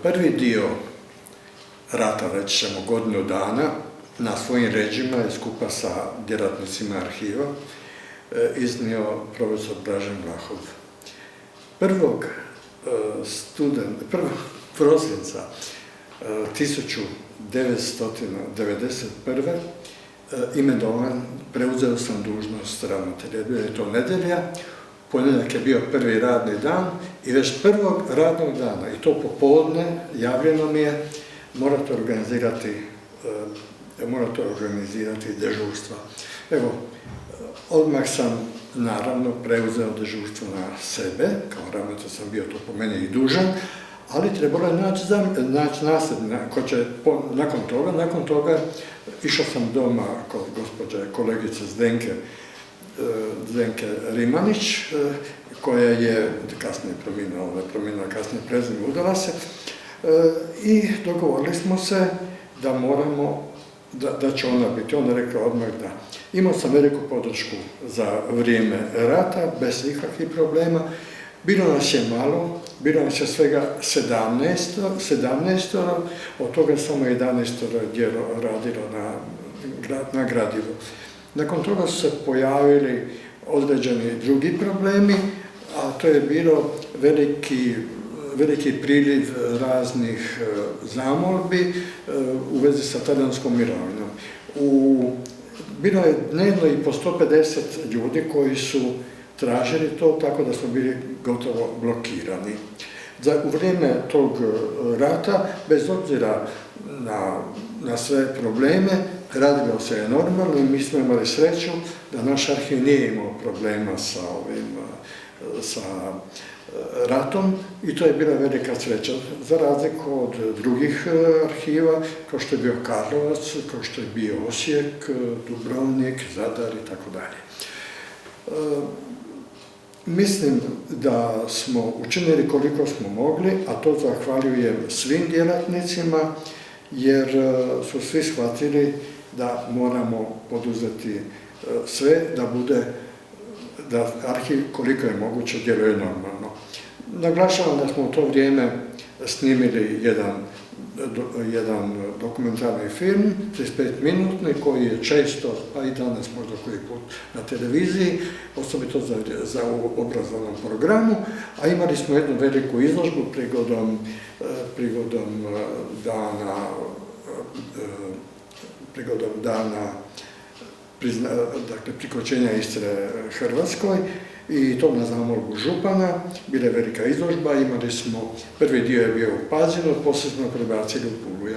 Prvi dio rata, reći ćemo godinu dana, na svojim ređima je skupa sa djelatnicima arhiva iznio profesor Blažen Vlahov. 1. prosinca 1991. imenovan, preuzeo sam dužnost ravnatelja. Bila je to nedjelja, ponedjeljak je bio prvi radni dan i već prvog radnog dana, i to popodne, javljeno mi je, morate organizirati dežurstva. Evo, odmah sam naravno preuzeo dežurstvo na sebe, kao ravnatelj sam bio to po meni i dužan, ali trebalo je naći nasljednika ko će nakon toga išao sam doma kod gospođe kolegice Zdenke Rimanić, koja je kasnije promijenila kasnije prezime, udala se, i dogovorili smo se da da će ona biti. Ona rekla odmah da. Imao sam veliku podršku za vrijeme rata, bez ikakvih problema. Bilo nas je malo, bilo nas je svega 17, od toga samo 11 radilo na gradivu. Nakon toga su se pojavili određeni drugi problemi, a to je bilo veliki priliv raznih zamolbi u vezi sa talijanskom mirovinom. Bilo je dnevno i po 150 ljudi koji su tražili to, tako da smo bili gotovo blokirani. U vrijeme tog rata, bez obzira na sve probleme, radilo se je normalno i mi smo imali sreću da naš arhiv nije imao problema sa ratom i to je bila velika sreća, za razliku od drugih arhiva, kao što je bio Karlovac, kao što je bio Osijek, Dubrovnik, Zadar i tako dalje. Mislim da smo učinili koliko smo mogli, a to zahvaljujem svim djelatnicima, jer su svi shvatili da moramo poduzeti sve da arhiv koliko je moguće djeluje normalno. Naglašavam da smo u to vrijeme snimili jedan dokumentarni film, 35-minutni, koji je često, pa i danas možda koji put na televiziji, osobito za obrazovnom programu, a imali smo jednu veliku izložbu prigodom dana priključenja Istre Hrvatskoj, i to na zamolbu župana. Bila je velika izložba, imali smo, prvi dio je bio u Pazinu, poslije smo prebacili u Pulu.